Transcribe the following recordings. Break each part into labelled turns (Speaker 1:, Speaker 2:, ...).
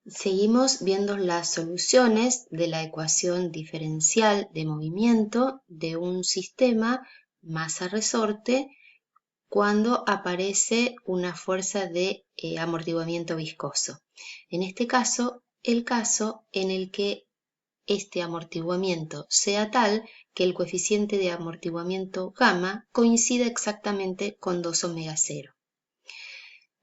Speaker 1: Seguimos viendo las soluciones de la ecuación diferencial de movimiento de un sistema masa-resorte cuando aparece una fuerza de amortiguamiento viscoso. En este caso, el caso en el que este amortiguamiento sea tal que el coeficiente de amortiguamiento gamma coincida exactamente con 2 omega 0.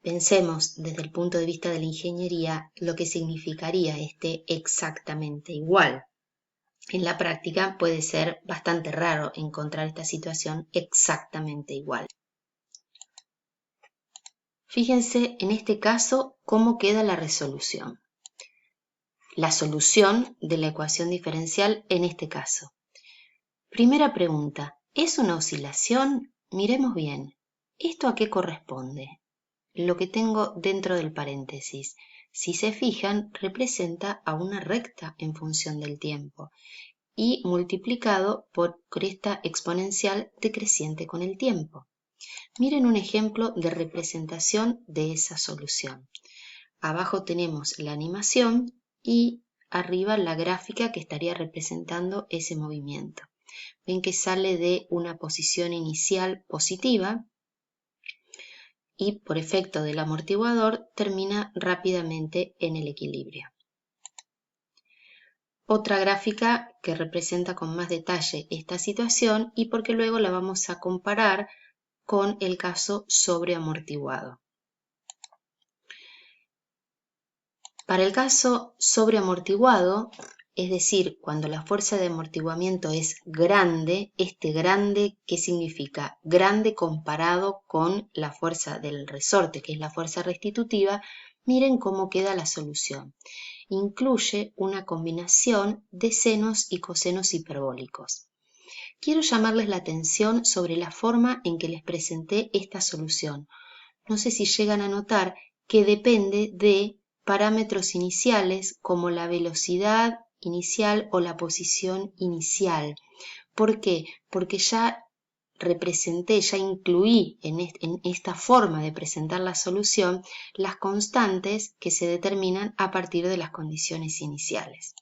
Speaker 1: Pensemos desde el punto de vista de la ingeniería lo que significaría este exactamente igual. En la práctica puede ser bastante raro encontrar esta situación exactamente igual. Fíjense en este caso cómo queda la resolución. La solución de la ecuación diferencial en este caso. Primera pregunta, ¿es una oscilación? Miremos bien. ¿Esto a qué corresponde? Lo que tengo dentro del paréntesis, si se fijan, representa a una recta en función del tiempo y multiplicado por esta exponencial decreciente con el tiempo. Miren un ejemplo de representación de esa solución. Abajo tenemos la animación y arriba la gráfica que estaría representando ese movimiento. Ven que sale de una posición inicial positiva y por efecto del amortiguador termina rápidamente en el equilibrio. Otra gráfica que representa con más detalle esta situación y porque luego la vamos a comparar con el caso sobreamortiguado. Para el caso sobreamortiguado, es decir, cuando la fuerza de amortiguamiento es grande, este grande, ¿qué significa? Grande comparado con la fuerza del resorte, que es la fuerza restitutiva. Miren cómo queda la solución. Incluye una combinación de senos y cosenos hiperbólicos. Quiero llamarles la atención sobre la forma en que les presenté esta solución. No sé si llegan a notar que depende de parámetros iniciales como la velocidad inicial o la posición inicial. ¿Por qué? Porque ya representé, ya incluí en esta forma de presentar la solución las constantes que se determinan a partir de las condiciones iniciales.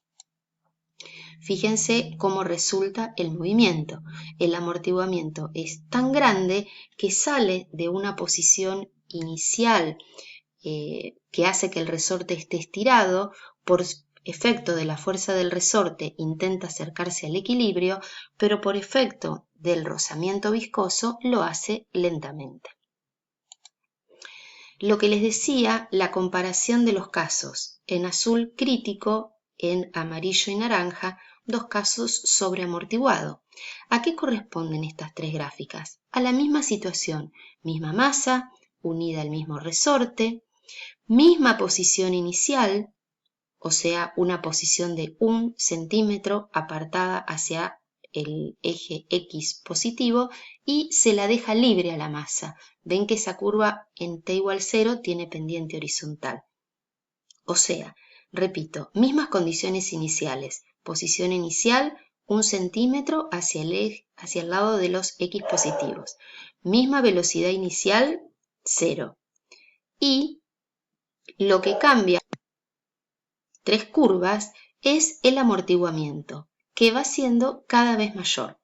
Speaker 1: Fíjense cómo resulta el movimiento. El amortiguamiento es tan grande que sale de una posición inicial que hace que el resorte esté estirado, por efecto de la fuerza del resorte intenta acercarse al equilibrio, pero por efecto del rozamiento viscoso lo hace lentamente. Lo que les decía, la comparación de los casos, en azul crítico, en amarillo y naranja, dos casos sobreamortiguado. ¿A qué corresponden estas tres gráficas? A la misma situación, misma masa, unida al mismo resorte, misma posición inicial, o sea, una posición de 1 centímetro apartada hacia el eje X positivo y se la deja libre a la masa. Ven que esa curva en T igual 0 tiene pendiente horizontal. O sea, repito, mismas condiciones iniciales. Posición inicial, 1 centímetro hacia el lado de los X positivos. Misma velocidad inicial, 0. Y lo que cambia tres curvas es el amortiguamiento, que va siendo cada vez mayor.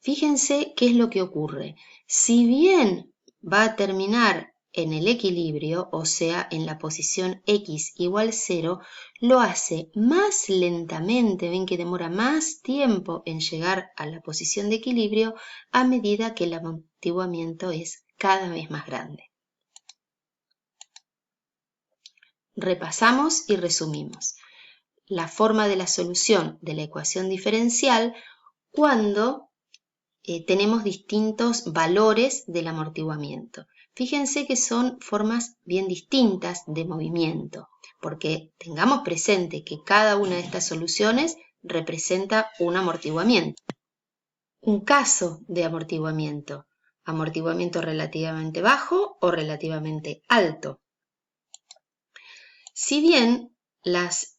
Speaker 1: Fíjense qué es lo que ocurre. Si bien va a terminar en el equilibrio, o sea, en la posición X igual 0, lo hace más lentamente, ven que demora más tiempo en llegar a la posición de equilibrio a medida que el amortiguamiento es cada vez más grande. Repasamos y resumimos. La forma de la solución de la ecuación diferencial cuando tenemos distintos valores del amortiguamiento. Fíjense que son formas bien distintas de movimiento, porque tengamos presente que cada una de estas soluciones representa un amortiguamiento. Un caso de amortiguamiento relativamente bajo o relativamente alto. Si bien las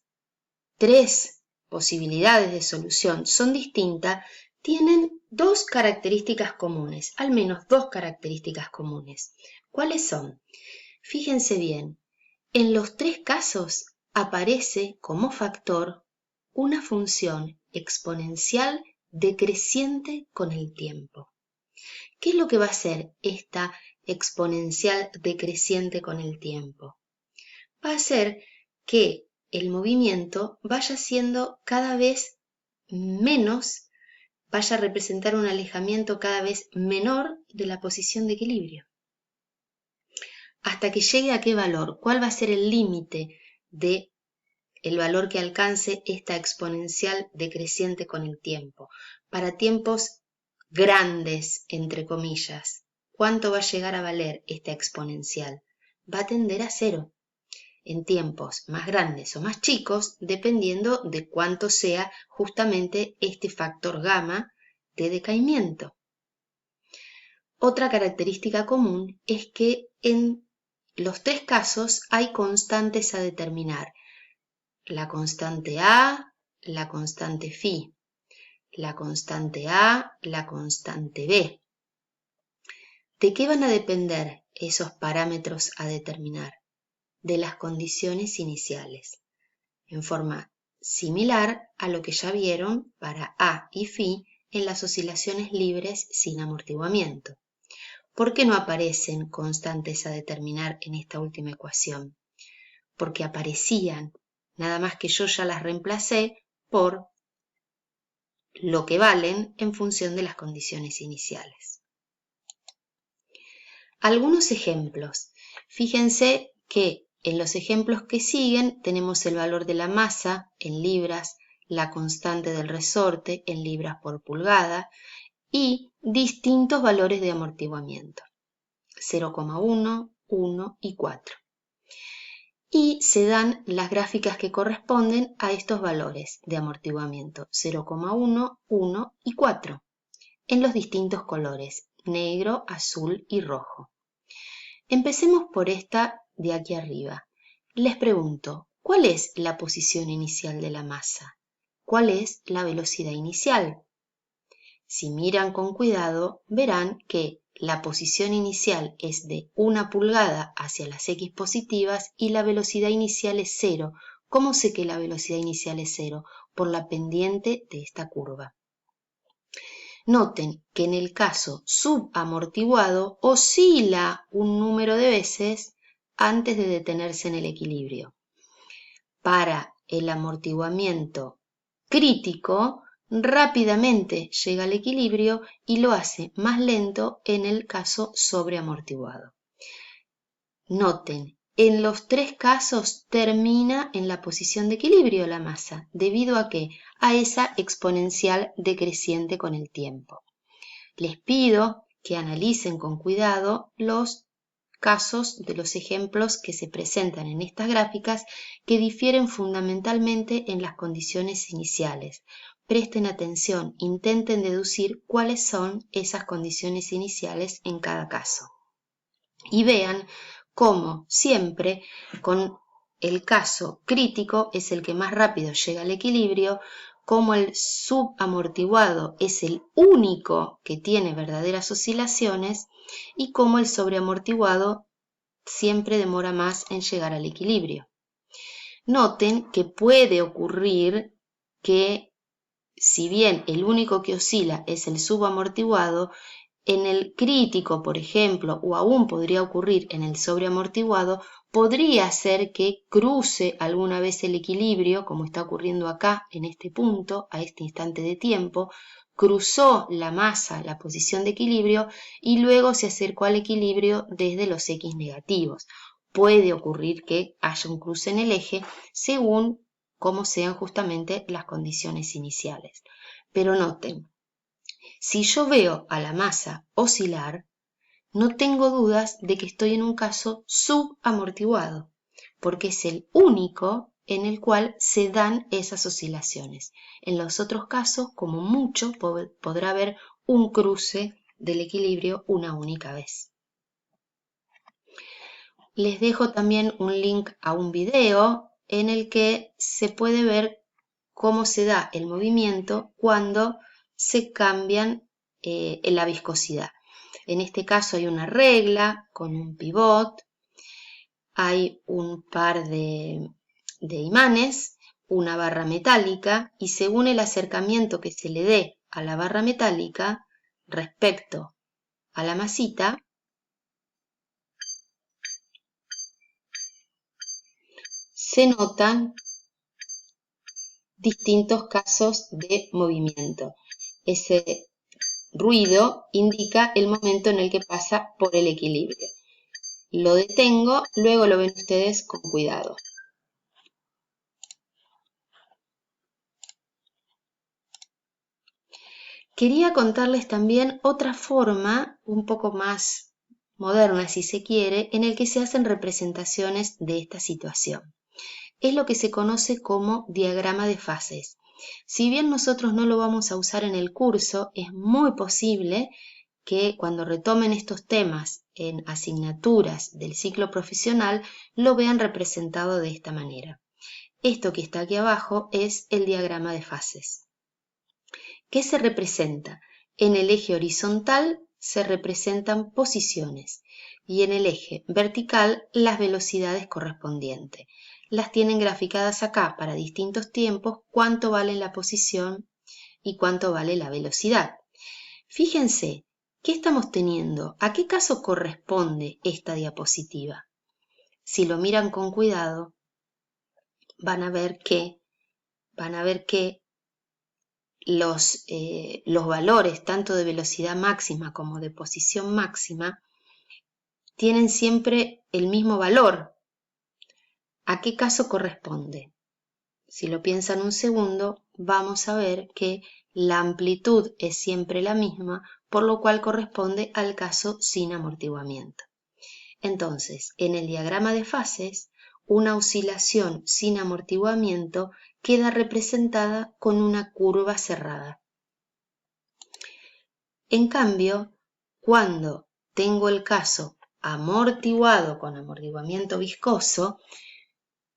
Speaker 1: tres posibilidades de solución son distintas, tienen dos características comunes, al menos dos características comunes. ¿Cuáles son? Fíjense bien, En los tres casos aparece como factor una función exponencial decreciente con el tiempo. ¿Qué es lo que va a hacer esta exponencial decreciente con el tiempo? Va a hacer que el movimiento vaya siendo cada vez menos, vaya a representar un alejamiento cada vez menor de la posición de equilibrio. ¿Hasta que llegue a qué valor? ¿Cuál va a ser el límite del valor que alcance esta exponencial decreciente con el tiempo? Para tiempos grandes, entre comillas, ¿cuánto va a llegar a valer esta exponencial? Va a tender a cero. En tiempos más grandes o más chicos, dependiendo de cuánto sea justamente este factor gamma de decaimiento. Otra característica común es que en los tres casos hay constantes a determinar. La constante A, la constante phi, la constante A, la constante B. ¿De qué van a depender esos parámetros a determinar? De las condiciones iniciales, en forma similar a lo que ya vieron para A y phi en las oscilaciones libres sin amortiguamiento. ¿Por qué no aparecen constantes a determinar en esta última ecuación? Porque aparecían, nada más que yo ya las reemplacé por lo que valen en función de las condiciones iniciales. Algunos ejemplos. Fíjense que en los ejemplos que siguen tenemos el valor de la masa en libras, la constante del resorte en libras por pulgada y distintos valores de amortiguamiento, 0,1, 1 y 4. Y se dan las gráficas que corresponden a estos valores de amortiguamiento, 0,1, 1 y 4, en los distintos colores, negro, azul y rojo. Empecemos por esta de aquí arriba. Les pregunto, ¿cuál es la posición inicial de la masa? ¿Cuál es la velocidad inicial? Si miran con cuidado, verán que la posición inicial es de 1 pulgada hacia las X positivas y la velocidad inicial es 0. ¿Cómo sé que la velocidad inicial es 0? Por la pendiente de esta curva. Noten que en el caso subamortiguado oscila un número de veces antes de detenerse en el equilibrio. Para el amortiguamiento crítico, rápidamente llega al equilibrio y lo hace más lento en el caso sobreamortiguado. Noten, en los tres casos termina en la posición de equilibrio la masa, ¿debido a qué? A esa exponencial decreciente con el tiempo. Les pido que analicen con cuidado los casos de los ejemplos que se presentan en estas gráficas que difieren fundamentalmente en las condiciones iniciales. Presten atención, intenten deducir cuáles son esas condiciones iniciales en cada caso. Y vean cómo siempre con el caso crítico es el que más rápido llega al equilibrio, como el subamortiguado es el único que tiene verdaderas oscilaciones y como el sobreamortiguado siempre demora más en llegar al equilibrio. Noten que puede ocurrir que, si bien el único que oscila es el subamortiguado, en el crítico, por ejemplo, o aún podría ocurrir en el sobreamortiguado, podría ser que cruce alguna vez el equilibrio, como está ocurriendo acá en este punto, a este instante de tiempo, cruzó la masa, la posición de equilibrio, y luego se acercó al equilibrio desde los X negativos. Puede ocurrir que haya un cruce en el eje según cómo sean justamente las condiciones iniciales. Pero noten, si yo veo a la masa oscilar, no tengo dudas de que estoy en un caso subamortiguado, porque es el único en el cual se dan esas oscilaciones. En los otros casos, como mucho, podrá haber un cruce del equilibrio una única vez. Les dejo también un link a un video en el que se puede ver cómo se da el movimiento cuando se cambian la viscosidad. En este caso hay una regla con un pivot. hay un par de imanes, una barra metálica, y según el acercamiento que se le dé a la barra metálica respecto a la masita, se notan distintos casos de movimiento. Ese ruido indica el momento en el que pasa por el equilibrio. Lo detengo, luego lo ven ustedes con cuidado. Quería contarles también otra forma, un poco más moderna si se quiere, en el que se hacen representaciones de esta situación. Es lo que se conoce como diagrama de fases. Si bien nosotros no lo vamos a usar en el curso, es muy posible que cuando retomen estos temas en asignaturas del ciclo profesional lo vean representado de esta manera. Esto que está aquí abajo es el diagrama de fases. ¿Qué se representa? En el eje horizontal se representan posiciones y en el eje vertical las velocidades correspondientes. Las tienen graficadas acá para distintos tiempos, cuánto vale la posición y cuánto vale la velocidad. Fíjense, ¿qué estamos teniendo? ¿A qué caso corresponde esta diapositiva? Si lo miran con cuidado, van a ver que los valores tanto de velocidad máxima como de posición máxima tienen siempre el mismo valor. ¿A qué caso corresponde? Si lo piensan un segundo, vamos a ver que la amplitud es siempre la misma, por lo cual corresponde al caso sin amortiguamiento. Entonces, en el diagrama de fases, una oscilación sin amortiguamiento queda representada con una curva cerrada. En cambio, cuando tengo el caso amortiguado con amortiguamiento viscoso,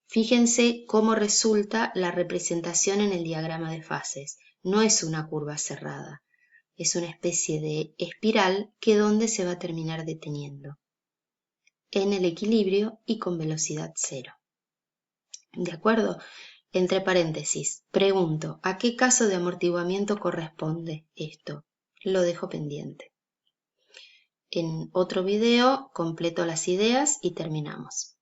Speaker 1: fíjense cómo resulta la representación en el diagrama de fases. No es una curva cerrada, es una especie de espiral que donde se va a terminar deteniendo en el equilibrio y con velocidad cero. ¿De acuerdo? Entre paréntesis, pregunto, ¿a qué caso de amortiguamiento corresponde esto? Lo dejo pendiente. En otro video completo las ideas y terminamos.